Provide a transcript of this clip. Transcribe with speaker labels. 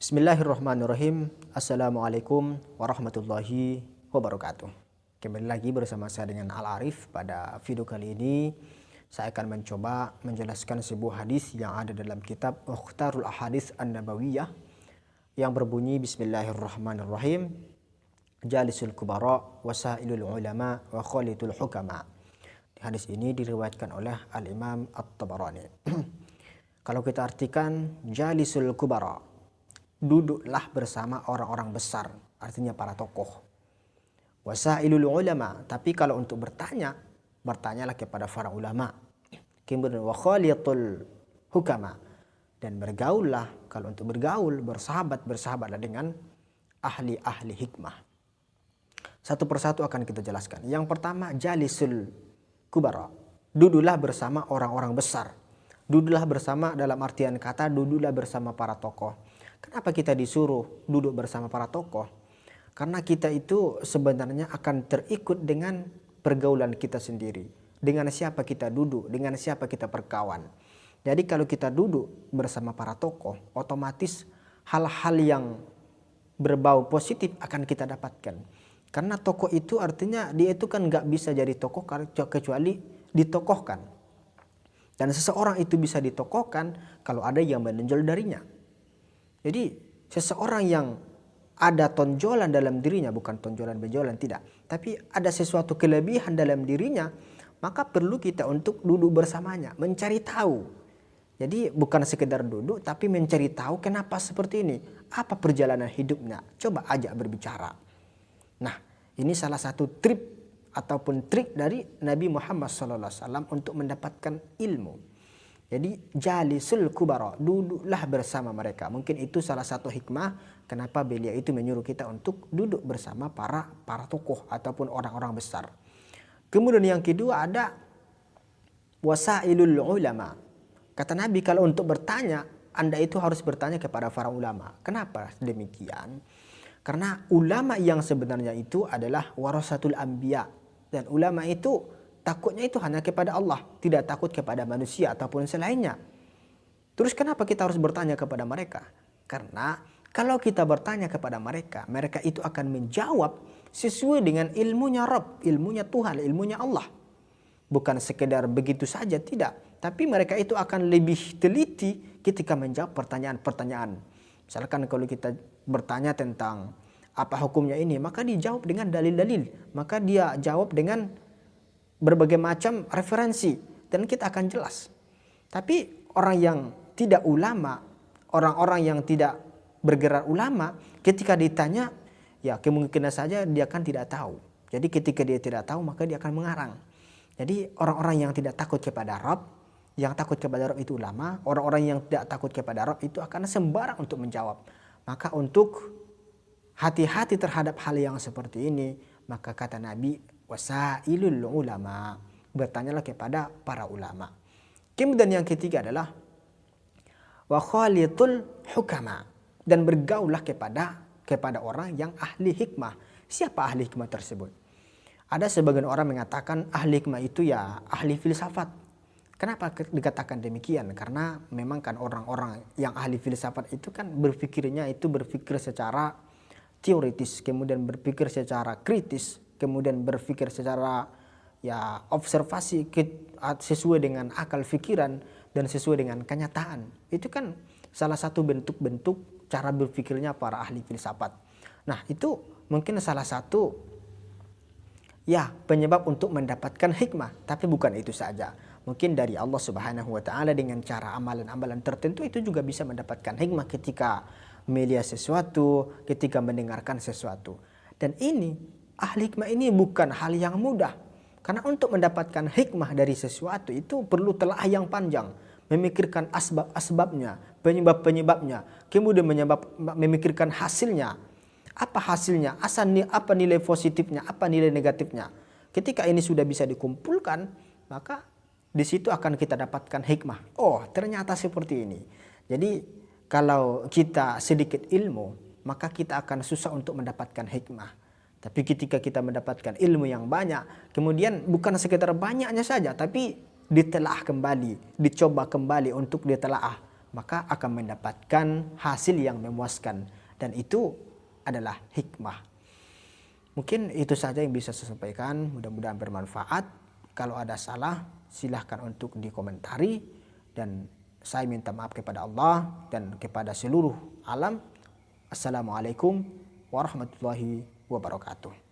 Speaker 1: Bismillahirrahmanirrahim. Assalamualaikum warahmatullahi wabarakatuh. Kembali lagi bersama saya dengan Al-Arif. Pada video kali ini saya akan mencoba menjelaskan sebuah hadis yang ada dalam kitab Mukhtarul Ahadits An-Nabawiyah yang berbunyi Bismillahirrahmanirrahim. Jalisul kubara wasailul ulama wa khalitul hukama. Hadis ini diriwayatkan oleh Al-Imam At-Tabarani. Kalau kita artikan jalisul kubara, duduklah bersama orang-orang besar, artinya para tokoh. Wasailul ulama, tapi kalau untuk bertanya, bertanyalah kepada para ulama. Kemudian wa khalitul hukama, dan bergaullah, kalau untuk bergaul, bersahabatlah dengan ahli-ahli hikmah. Satu persatu akan kita jelaskan. Yang pertama, jalisul kubara, duduklah bersama orang-orang besar. Duduklah bersama dalam artian kata duduklah bersama para tokoh. Kenapa kita disuruh duduk bersama para tokoh? Karena kita itu sebenarnya akan terikut dengan pergaulan kita sendiri. Dengan siapa kita duduk, dengan siapa kita berkawan. Jadi kalau kita duduk bersama para tokoh, otomatis hal-hal yang berbau positif akan kita dapatkan. Karena tokoh itu artinya dia itu kan nggak bisa jadi tokoh kecuali ditokohkan. Dan seseorang itu bisa ditokohkan kalau ada yang menonjol darinya. Jadi seseorang yang ada tonjolan dalam dirinya, bukan tonjolan benjolan, tidak. Tapi ada sesuatu kelebihan dalam dirinya, maka perlu kita untuk duduk bersamanya, mencari tahu. Jadi bukan sekedar duduk, tapi mencari tahu kenapa seperti ini. Apa perjalanan hidupnya, coba ajak berbicara. Nah, ini salah satu trik dari Nabi Muhammad SAW untuk mendapatkan ilmu. Jadi jalisul kubara, duduklah bersama mereka. Mungkin itu salah satu hikmah kenapa beliau itu menyuruh kita untuk duduk bersama para tokoh ataupun orang-orang besar. Kemudian yang kedua ada wasailul ulama. Kata Nabi, kalau untuk bertanya, Anda itu harus bertanya kepada para ulama. Kenapa demikian? Karena ulama yang sebenarnya itu adalah warasatul anbiya. Dan ulama itu takutnya itu hanya kepada Allah, tidak takut kepada manusia ataupun selainnya. Terus kenapa kita harus bertanya kepada mereka? Karena kalau kita bertanya kepada mereka, mereka itu akan menjawab sesuai dengan ilmunya Rabb, ilmunya Tuhan, ilmunya Allah. Bukan sekedar begitu saja, tidak. Tapi mereka itu akan lebih teliti ketika menjawab pertanyaan-pertanyaan. Misalkan kalau kita bertanya tentang apa hukumnya ini, maka dijawab dengan dalil-dalil. Maka dia jawab dengan berbagai macam referensi dan kita akan jelas. Tapi orang yang tidak ulama, orang-orang yang tidak bergerak ulama, ketika ditanya, ya kemungkinan saja dia akan tidak tahu. Jadi ketika dia tidak tahu, maka dia akan mengarang. Jadi orang-orang yang tidak takut kepada Rabb, yang takut kepada Rabb itu ulama. Orang-orang yang tidak takut kepada Rabb itu akan sembarang untuk menjawab. Maka untuk hati-hati terhadap hal yang seperti ini, maka kata Nabi, wasailul ulama, bertanyalah kepada para ulama. Kemudian yang ketiga adalah wa khalitul hukama, dan bergaullah kepada orang yang ahli hikmah. Siapa ahli hikmah tersebut? Ada sebagian orang mengatakan ahli hikmah itu ya ahli filsafat. Kenapa dikatakan demikian? Karena memang kan orang-orang yang ahli filsafat itu kan berpikir secara teoritis, kemudian berpikir secara kritis, kemudian berpikir secara ya observasi sesuai dengan akal pikiran dan sesuai dengan kenyataan. Itu kan salah satu bentuk-bentuk cara berpikirnya para ahli filsafat. Nah, itu mungkin salah satu ya penyebab untuk mendapatkan hikmah, tapi bukan itu saja. Mungkin dari Allah Subhanahu wa taala dengan cara amalan-amalan tertentu itu juga bisa mendapatkan hikmah ketika melihat sesuatu, ketika mendengarkan sesuatu. Dan ini, ahli hikmah ini bukan hal yang mudah. Karena untuk mendapatkan hikmah dari sesuatu itu perlu telah yang panjang. Memikirkan asbab-asbabnya, penyebab-penyebabnya. Kemudian memikirkan hasilnya. Apa hasilnya? Apa nilai positifnya? Apa nilai negatifnya? Ketika ini sudah bisa dikumpulkan, maka di situ akan kita dapatkan hikmah. Oh, ternyata seperti ini. Jadi kalau kita sedikit ilmu, maka kita akan susah untuk mendapatkan hikmah. Tapi ketika kita mendapatkan ilmu yang banyak, kemudian bukan sekedar banyaknya saja, tapi ditelaah kembali, dicoba kembali untuk ditelaah. maka akan mendapatkan hasil yang memuaskan, dan itu adalah hikmah. Mungkin itu saja yang bisa saya sampaikan, mudah-mudahan bermanfaat. Kalau ada salah silahkan untuk dikomentari, dan saya minta maaf kepada Allah dan kepada seluruh alam. Assalamualaikum warahmatullahi wabarakatuh.